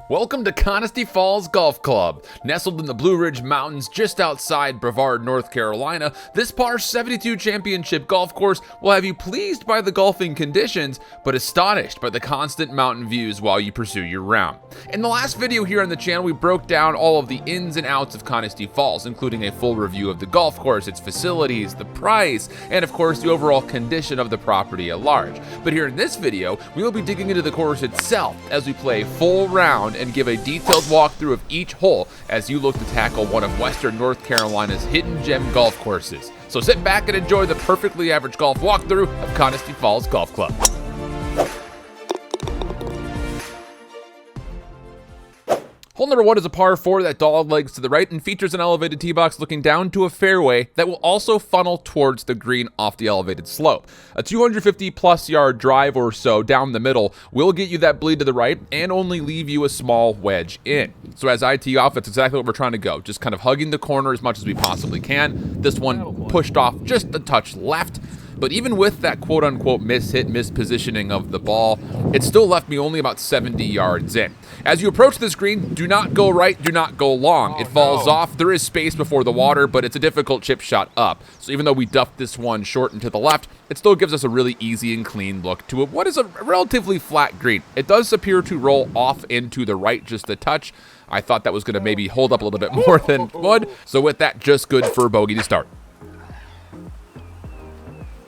Welcome to Connestee Falls Golf Club. Nestled in the Blue Ridge Mountains just outside Brevard, North Carolina, this par 72 championship golf course will have you pleased by the golfing conditions, but astonished by the constant mountain views while you pursue your round. In the last video here on the channel, we broke down all of the ins and outs of Connestee Falls, including a full review of the golf course, its facilities, the price, and of course the overall condition of the property at large. But here in this video, we will be digging into the course itself as we play a full round and give a detailed walkthrough of each hole as you look to tackle one of Western North Carolina's hidden gem golf courses. So sit back and enjoy the Perfectly Average Golf walkthrough of Connestee Falls Golf Club. Hole number 1 is a par 4 that dog legs to the right and features an elevated tee box looking down to a fairway that will also funnel towards the green off the elevated slope. A 250 plus yard drive or so down the middle will get you that bleed to the right and only leave you a small wedge in. So as I tee off, that's exactly what we're trying to go. Just kind of hugging the corner as much as we possibly can. This one pushed off just a touch left. But even with that quote-unquote miss-hit, mispositioning of the ball, it still left me only about 70 yards in. As you approach this green, do not go right, do not go long. It falls off. There is space before the water, but it's a difficult chip shot up. So even though we duffed this one short and to the left, it still gives us a really easy and clean look to what is a relatively flat green. It does appear to roll off into the right just a touch. I thought that was going to maybe hold up a little bit more than would. So with that, just good for a bogey to start.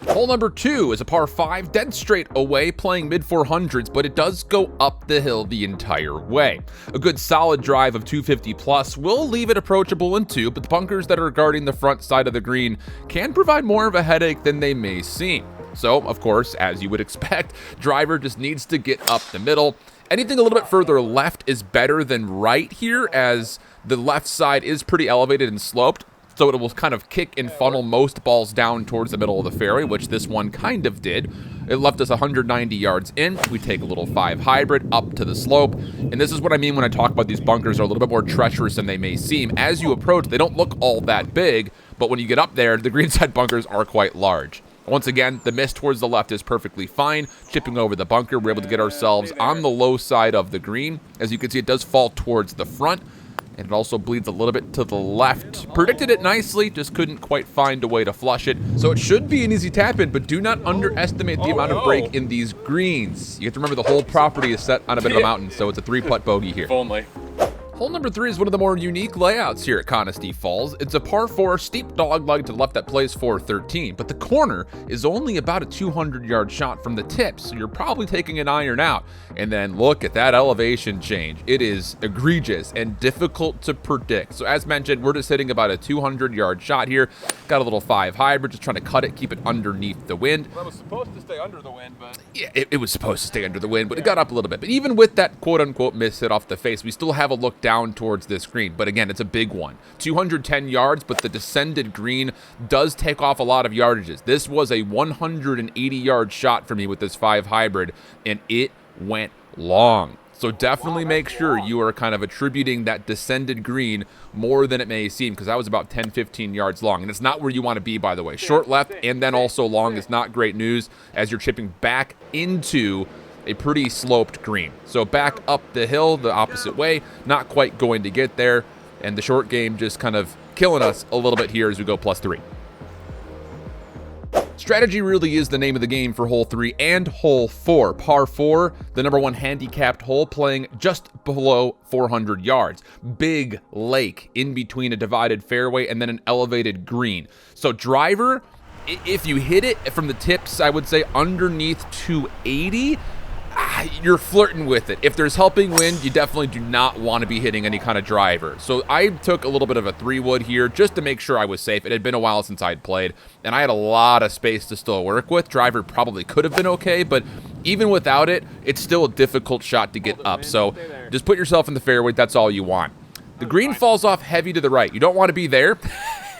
Hole number 2 is a par 5, dead straight away, playing mid-400s, but it does go up the hill the entire way. A good solid drive of 250 plus will leave it approachable in 2, but the bunkers that are guarding the front side of the green can provide more of a headache than they may seem. So, of course, as you would expect, driver just needs to get up the middle. Anything a little bit further left is better than right here, as the left side is pretty elevated and sloped. So it will kind of kick and funnel most balls down towards the middle of the fairway, which this one kind of did. It left us 190 yards in. We take a little 5 hybrid up to the slope. And this is what I mean when I talk about these bunkers are a little bit more treacherous than they may seem. As you approach, they don't look all that big, but when you get up there, the greenside bunkers are quite large. Once again, the miss towards the left is perfectly fine. Chipping over the bunker, we're able to get ourselves on the low side of the green. As you can see, it does fall towards the front. And it also bleeds a little bit to the left. Predicted it nicely, just couldn't quite find a way to flush it. So it should be an easy tap in, but do not underestimate the amount of break in these greens. You have to remember the whole property is set on a bit of a mountain, so it's a 3-putt bogey here. If only. Hole number 3 is one of the more unique layouts here at Connestee Falls. It's a par 4 steep dogleg to the left that plays 413, but the corner is only about a 200-yard shot from the tip, so you're probably taking an iron out. And then look at that elevation change. It is egregious and difficult to predict. So as mentioned, we're just hitting about a 200-yard shot here. Got a little 5 hybrid, just trying to cut it, keep it underneath the wind. Well, it was supposed to stay under the wind, but... Yeah, it was supposed to stay under the wind, but it got up a little bit. But even with that quote-unquote miss hit off the face, we still have a look down towards this green. But again, it's a big one. 210 yards, but the descended green does take off a lot of yardages. This was a 180-yard shot for me with this 5 hybrid, and it went long. So definitely make sure you are kind of attributing that descended green more than it may seem, because that was about 10-15 yards long. And it's not where you want to be, by the way. Short left and then also long is not great news as you're chipping back into a pretty sloped green. So back up the hill the opposite way, not quite going to get there. And the short game just kind of killing us a little bit here as we go +3. Strategy really is the name of the game for hole 3 and hole 4. Par 4, the number 1 handicapped hole, playing just below 400 yards. Big lake in between a divided fairway and then an elevated green. So driver, if you hit it from the tips, I would say underneath 280, you're flirting with it. If there's helping wind, you definitely do not want to be hitting any kind of driver. So I took a little bit of a 3-wood here just to make sure I was safe. It had been a while since I'd played, and I had a lot of space to still work with. Driver probably could have been okay, but even without it, it's still a difficult shot to get up. So just put yourself in the fairway. That's all you want. The green falls off heavy to the right. You don't want to be there,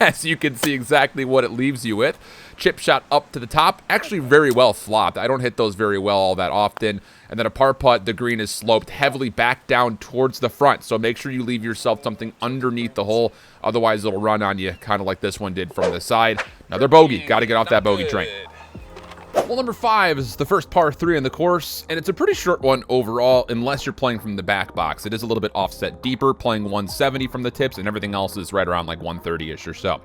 as you can see exactly what it leaves you with. Chip shot up to the top, actually very well flopped. I don't hit those very well all that often. And then a par putt, the green is sloped heavily back down towards the front. So make sure you leave yourself something underneath the hole. Otherwise, it'll run on you, kind of like this one did from the side. Another bogey. Got to get off that bogey train. Hole number 5 is the first par 3 on the course, and it's a pretty short one overall unless you're playing from the back box. It is a little bit offset deeper, playing 170 from the tips, and everything else is right around like 130-ish or so.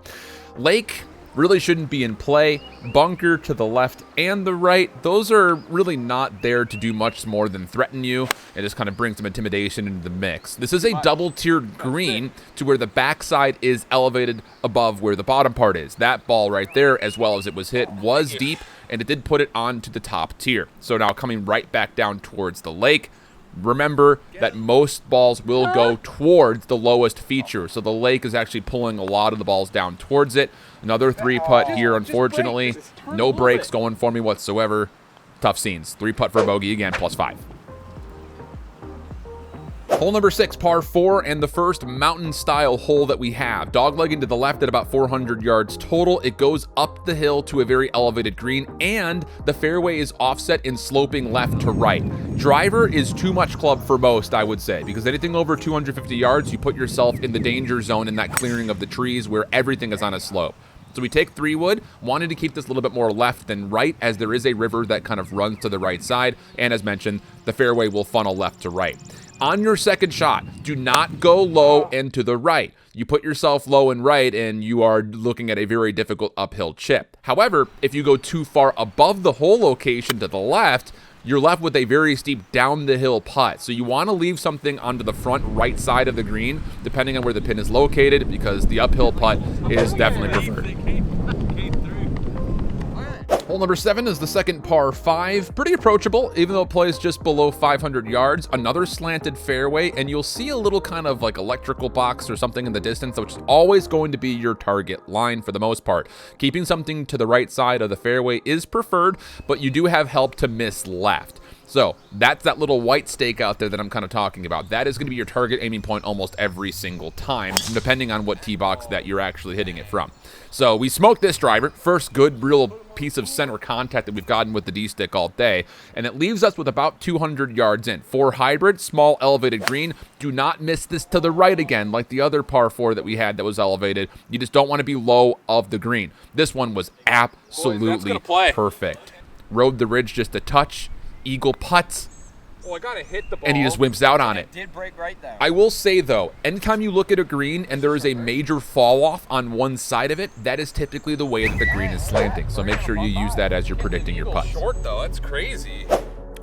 Lake really shouldn't be in play. Bunker to the left and the right, those are really not there to do much more than threaten you and just kind of bring some intimidation into the mix. This is a double-tiered green to where the backside is elevated above where the bottom part is. That ball right there, as well as it was hit, was deep, and it did put it onto the top tier. So now coming right back down towards the lake, remember that most balls will go towards the lowest feature. So the lake is actually pulling a lot of the balls down towards it. Another 3-putt here, unfortunately. No breaks going for me whatsoever. Tough scenes. 3-putt for a bogey again, +5. Hole number 6, par 4, and the first mountain-style hole that we have. Doglegging to the left at about 400 yards total. It goes up the hill to a very elevated green, and the fairway is offset and sloping left to right. Driver is too much club for most, I would say, because anything over 250 yards, you put yourself in the danger zone in that clearing of the trees where everything is on a slope. So we take 3-wood, wanted to keep this a little bit more left than right, as there is a river that kind of runs to the right side, and as mentioned, the fairway will funnel left to right. On your second shot, do not go low and to the right. You put yourself low and right, and you are looking at a very difficult uphill chip. However, if you go too far above the hole location to the left, you're left with a very steep down the hill putt. So you want to leave something onto the front right side of the green, depending on where the pin is located, because the uphill putt is definitely preferred. Hole number 7 is the second par 5. Pretty approachable, even though it plays just below 500 yards. Another slanted fairway, and you'll see a little kind of like electrical box or something in the distance, which is always going to be your target line for the most part. Keeping something to the right side of the fairway is preferred, but you do have help to miss left. So that's that little white stake out there that I'm kind of talking about. That is going to be your target aiming point almost every single time, depending on what tee box that you're actually hitting it from. So we smoked this driver. First good real piece of center contact that we've gotten with the D-stick all day, and it leaves us with about 200 yards in. 4 hybrid, small elevated green. Do not miss this to the right again, like the other par 4 that we had that was elevated. You just don't want to be low of the green. This one was absolutely perfect. Rode the ridge just a touch. Eagle putts, I gotta hit the ball, and he just wimps out on it. It did break right there. I will say, though, anytime you look at a green and there is a major fall off on one side of it, that is typically the way that the green is slanting. So make sure you use that as you're predicting your putts. Short though, that's crazy.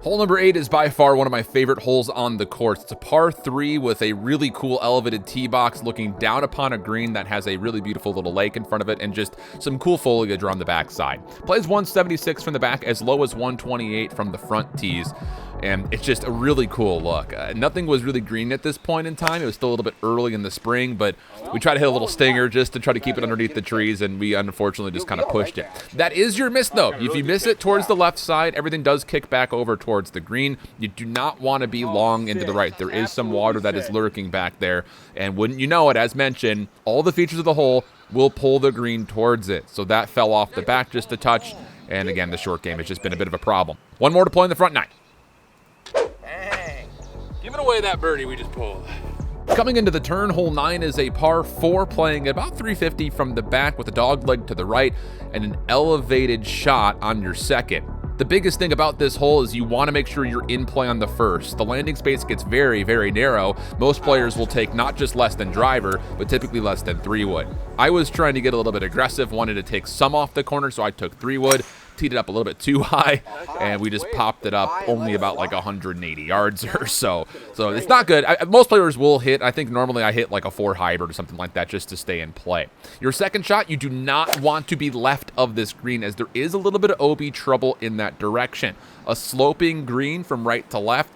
Hole number 8 is by far one of my favorite holes on the course. It's a par 3 with a really cool elevated tee box looking down upon a green that has a really beautiful little lake in front of it and just some cool foliage around the backside. Plays 176 from the back, as low as 128 from the front tees. And it's just a really cool look. Nothing was really green at this point in time. It was still a little bit early in the spring, but we tried to hit a little stinger just to try to keep it underneath the trees, and we unfortunately just kind of pushed it. That is your miss, though. If you miss it towards the left side, everything does kick back over towards the green. You do not want to be long into the right. There is some water that is lurking back there, and wouldn't you know it, as mentioned, all the features of the hole will pull the green towards it. So that fell off the back just a touch, and again, the short game has just been a bit of a problem. One more to play in the front 9. Giving away that birdie we just pulled. Coming into the turn, hole 9 is a par 4, playing at about 350 from the back with a dog leg to the right and an elevated shot on your second. The biggest thing about this hole is you want to make sure you're in play on the first. The landing space gets very, very narrow. Most players will take not just less than driver, but typically less than 3-wood. I was trying to get a little bit aggressive, wanted to take some off the corner, so I took 3-wood. Teed it up a little bit too high, and we just popped it up only about like 180 yards or so. So it's not good. Most players will hit. I think normally I hit like a 4 hybrid or something like that just to stay in play. Your second shot, you do not want to be left of this green, as there is a little bit of OB trouble in that direction. A sloping green from right to left.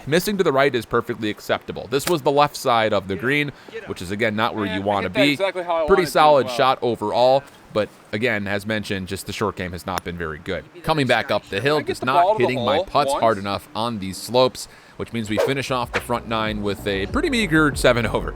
Missing to the right is perfectly acceptable. This was the left side of the green, which is, again, not where you want to be. Pretty solid shot overall, but, again, as mentioned, just the short game has not been very good. Coming back up the hill, just not hitting my putts hard enough on these slopes, which means we finish off the front 9 with a pretty meager 7 over.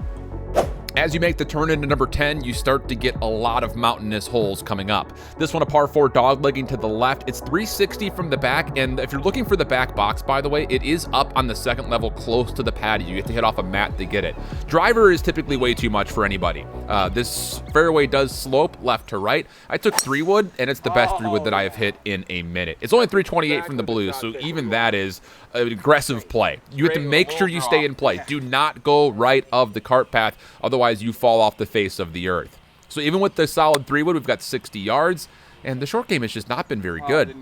As you make the turn into number 10, you start to get a lot of mountainous holes coming up. This one a par 4 doglegging to the left. It's 360 from the back, and if you're looking for the back box, by the way, it is up on the second level close to the patio. You have to hit off a mat to get it. Driver is typically way too much for anybody. This fairway does slope left to right. I took 3-wood, and it's the best 3-wood that I have hit in a minute. It's only 328 from the blue, so even that is an aggressive play. You have to make sure you stay in play. Do not go right of the cart path, otherwise you fall off the face of the earth. So even with the solid 3-wood, we've got 60 yards, and the short game has just not been very good.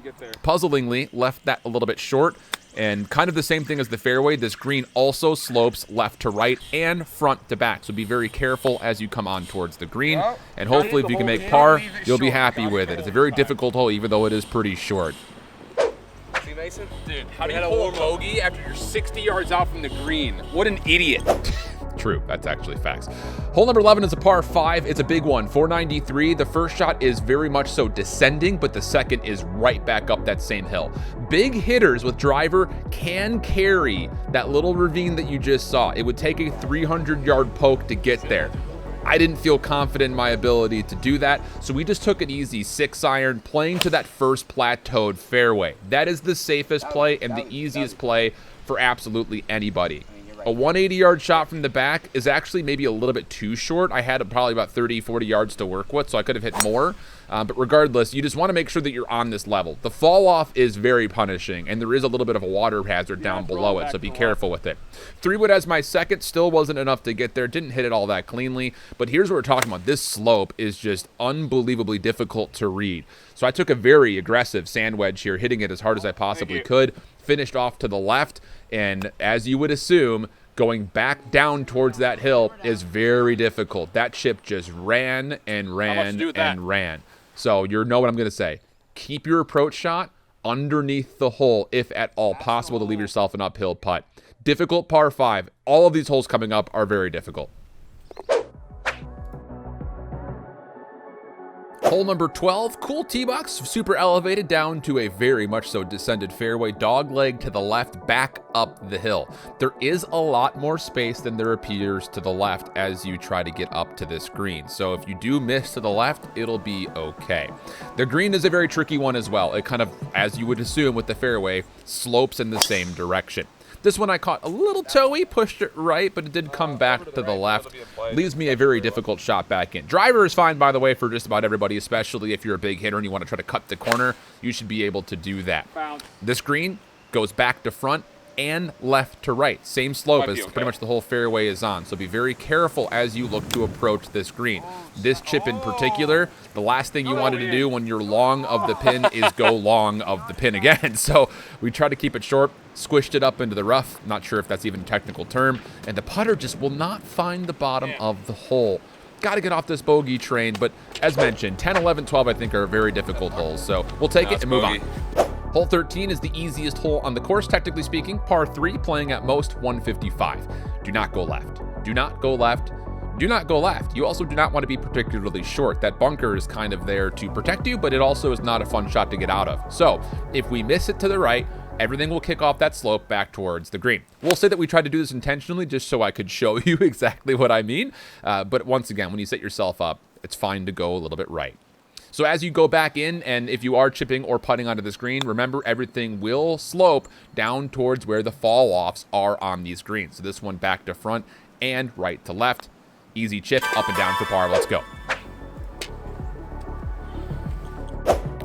Puzzlingly, left that a little bit short, and kind of the same thing as the fairway. This green also slopes left to right and front to back, so be very careful as you come on towards the green, and hopefully if you can make par, you'll be happy with it. It's a very difficult hole, even though it is pretty short. See, Mason? Dude, how do you pull a bogey after you're 60 yards out from the green? What an idiot. True, that's actually facts. Hole number 11 is a par 5. It's a big one, 493. The first shot is very much so descending, but the second is right back up that same hill. Big hitters with driver can carry that little ravine that you just saw. It would take a 300-yard poke to get there. I didn't feel confident in my ability to do that, so we just took an easy 6-iron, playing to that first plateaued fairway. That is the safest play and the easiest play for absolutely anybody. A 180-yard shot from the back is actually maybe a little bit too short. I had probably about 30, 40 yards to work with, so I could have hit more. But regardless, you just want to make sure that you're on this level. The fall off is very punishing, and there is a little bit of a water hazard down below it, so be careful with it. 3-wood as my second, still wasn't enough to get there. Didn't hit it all that cleanly, but here's what we're talking about. This slope is just unbelievably difficult to read. So I took a very aggressive sand wedge here, hitting it as hard as I possibly could. Finished off to the left, and as you would assume, going back down towards that hill is very difficult. That chip just ran and ran and ran. So you know what I'm going to say. Keep your approach shot underneath the hole if at all possible to leave yourself an uphill putt. Difficult par 5. All of these holes coming up are very difficult. Hole number 12, cool tee box, super elevated down to a very much so descended fairway, dog leg to the left, back up the hill. There is a lot more space than there appears to the left as you try to get up to this green. So if you do miss to the left, it'll be okay. The green is a very tricky one as well. It kind of, as you would assume with the fairway, slopes in the same direction. This one I caught a little toey, pushed it right, but it did come back to the left. Leaves me a very difficult shot back in. Driver is fine, by the way, for just about everybody, especially if you're a big hitter and you want to try to cut the corner. You should be able to do that. This green goes back to front and left to right. Same slope as pretty much the whole fairway is on. So be very careful as you look to approach this green. This chip in particular, the last thing you wanted to do when you're long of the pin is go long of the pin again. So we try to keep it short, squished it up into the rough. Not sure if that's even a technical term. And the putter just will not find the bottom of the hole. Got to get off this bogey train, but as mentioned, 10, 11, 12 I think are very difficult holes. So we'll take it and move on. Hole 13 is the easiest hole on the course, technically speaking. Par 3, playing at most 155. Do not go left. Do not go left. Do not go left. You also do not want to be particularly short. That bunker is kind of there to protect you, but it also is not a fun shot to get out of. So if we miss it to the right, everything will kick off that slope back towards the green. We'll say that we tried to do this intentionally just so I could show you exactly what I mean. But once again, when you set yourself up, it's fine to go a little bit right. So as you go back in, and if you are chipping or putting onto this green, remember everything will slope down towards where the fall-offs are on these greens. So this one back to front and right to left. Easy chip, up and down for par. Let's go.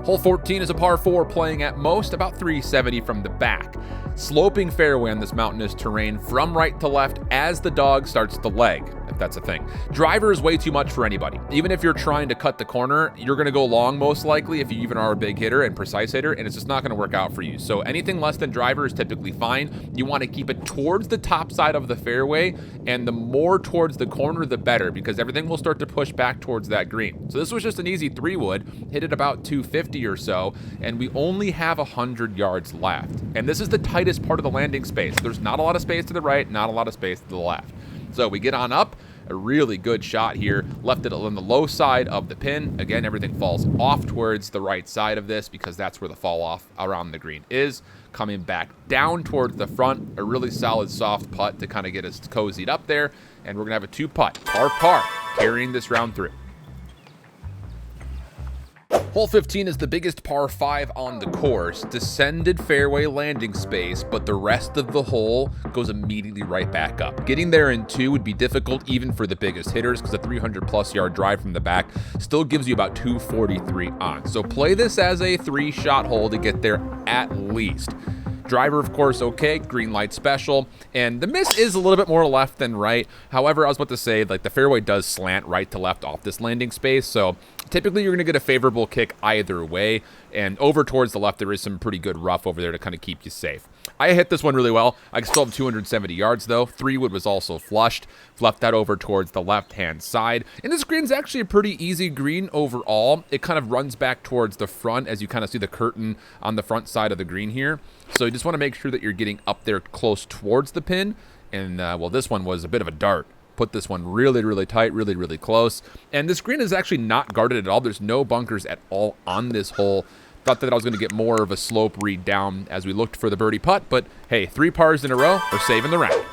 Hole 14 is a par 4, playing at most about 370 from the back. Sloping fairway on this mountainous terrain from right to left as the dog starts to leg, if that's a thing. Driver is way too much for anybody. Even if you're trying to cut the corner, you're going to go long most likely if you even are a big hitter and precise hitter, and it's just not going to work out for you. So anything less than driver is typically fine. You want to keep it towards the top side of the fairway, and the more towards the corner, the better, because everything will start to push back towards that green. So this was just an easy 3-wood, hit it about 250 or so, and we only have 100 yards left. And this is the tightest part of the landing space. There's not a lot of space to the right, not a lot of space to the left. So we get on up, a really good shot here. Left it on the low side of the pin. Again, everything falls off towards the right side of this because that's where the fall off around the green is. Coming back down towards the front, a really solid soft putt to kind of get us cozied up there. And we're going to have a 2-putt, par, carrying this round through. Hole 15 is the biggest par 5 on the course. Descended fairway landing space, but the rest of the hole goes immediately right back up. Getting there in 2 would be difficult even for the biggest hitters because a 300-plus yard drive from the back still gives you about 243 on. So play this as a 3-shot hole to get there at least. Driver, of course, okay. Green light special. And the miss is a little bit more left than right. However, I was about to say, like, the fairway does slant right to left off this landing space. So typically you're going to get a favorable kick either way. And over towards the left, there is some pretty good rough over there to kind of keep you safe. I hit this one really well. I still have 270 yards, though. 3-wood was also flushed. Left that over towards the left-hand side. And this green's actually a pretty easy green overall. It kind of runs back towards the front as you kind of see the curtain on the front side of the green here. So you just want to make sure that you're getting up there close towards the pin. And, well, this one was a bit of a dart. Put this one really, really tight, really, really close. And this green is actually not guarded at all. There's no bunkers at all on this hole. Thought that I was going to get more of a slope read down as we looked for the birdie putt, but hey, 3 pars in a row, we're saving the round.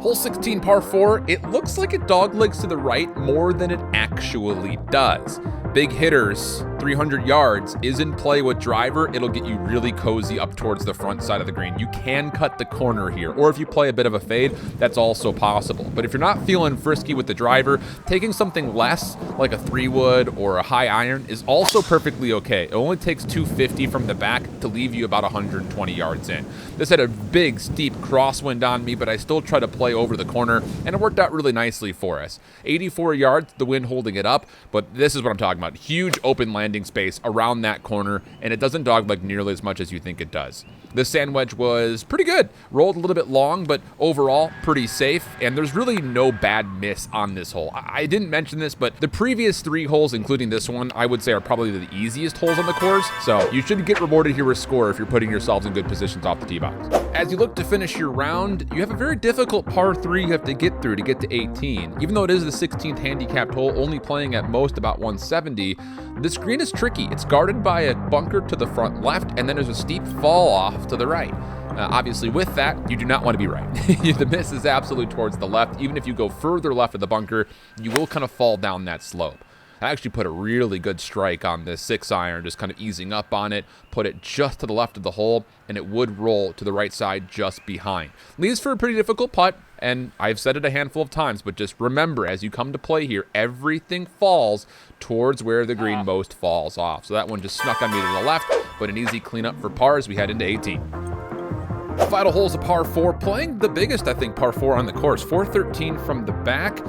Hole 16, par 4, it looks like it doglegs to the right more than it actually does. Big hitters, 300 yards, is in play with driver. It'll get you really cozy up towards the front side of the green. You can cut the corner here, or if you play a bit of a fade, that's also possible. But if you're not feeling frisky with the driver, taking something less, like a 3-wood or a high iron, is also perfectly okay. It only takes 250 from the back to leave you about 120 yards in. This had a big, steep crosswind on me, but I still try to play over the corner, and it worked out really nicely for us. 84 yards, the wind holding it up, but this is what I'm talking about. Huge open landing space around that corner, and it doesn't dogleg nearly as much as you think it does. The sand wedge was pretty good. Rolled a little bit long, but overall pretty safe, and there's really no bad miss on this hole. I didn't mention this, but the previous 3 holes, including this one, I would say are probably the easiest holes on the course, so you should get rewarded here with score if you're putting yourselves in good positions off the tee box. As you look to finish your round, you have a very difficult par 3 you have to get through to get to 18. Even though it is the 16th handicapped hole, only playing at most about 170, this green is tricky. It's guarded by a bunker to the front left, and then there's a steep fall off to the right. Obviously, with that, you do not want to be right. The miss is absolutely towards the left. Even if you go further left of the bunker, you will kind of fall down that slope. I actually put a really good strike on this 6-iron, just kind of easing up on it, put it just to the left of the hole, and it would roll to the right side just behind. Leaves for a pretty difficult putt, and I've said it a handful of times, but just remember, as you come to play here, everything falls towards where the green most falls off. So that one just snuck on me to the left, but an easy cleanup for par as we head into 18. The final hole is a par 4, playing the biggest, I think, par 4 on the course. 413 from the back.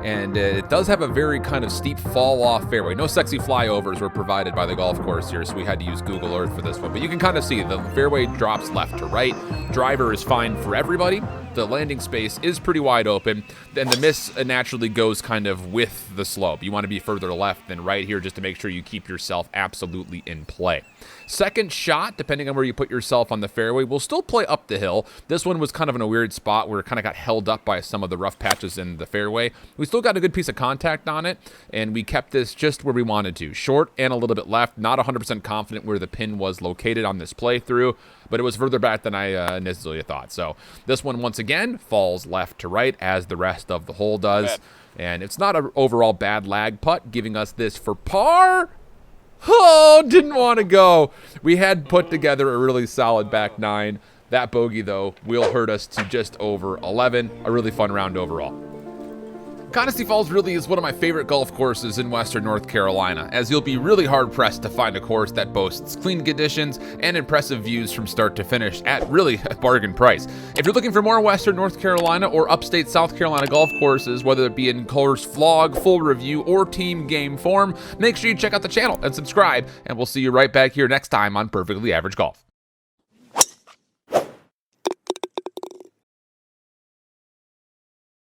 And it does have a very kind of steep fall-off fairway. No sexy flyovers were provided by the golf course here, so we had to use Google Earth for this one. But you can kind of see the fairway drops left to right. Driver is fine for everybody. The landing space is pretty wide open. Then the miss naturally goes kind of with the slope. You want to be further left than right here just to make sure you keep yourself absolutely in play. Second shot, depending on where you put yourself on the fairway, will still play up the hill. This one was kind of in a weird spot where it kind of got held up by some of the rough patches in the fairway. We still got a good piece of contact on it, and we kept this just where we wanted to. Short and a little bit left. Not 100% confident where the pin was located on this playthrough, but it was further back than I initially thought. So this one, once again, falls left to right as the rest of the hole does. And it's not an overall bad lag putt, giving us this for par. Oh, didn't want to go. We had put together a really solid back 9. That bogey, though, will hurt us to just over 11. A really fun round overall. Connestee Falls really is one of my favorite golf courses in Western North Carolina, as you'll be really hard-pressed to find a course that boasts clean conditions and impressive views from start to finish at really a bargain price. If you're looking for more Western North Carolina or upstate South Carolina golf courses, whether it be in course vlog, full review, or team game form, make sure you check out the channel and subscribe, and we'll see you right back here next time on Perfectly Average Golf.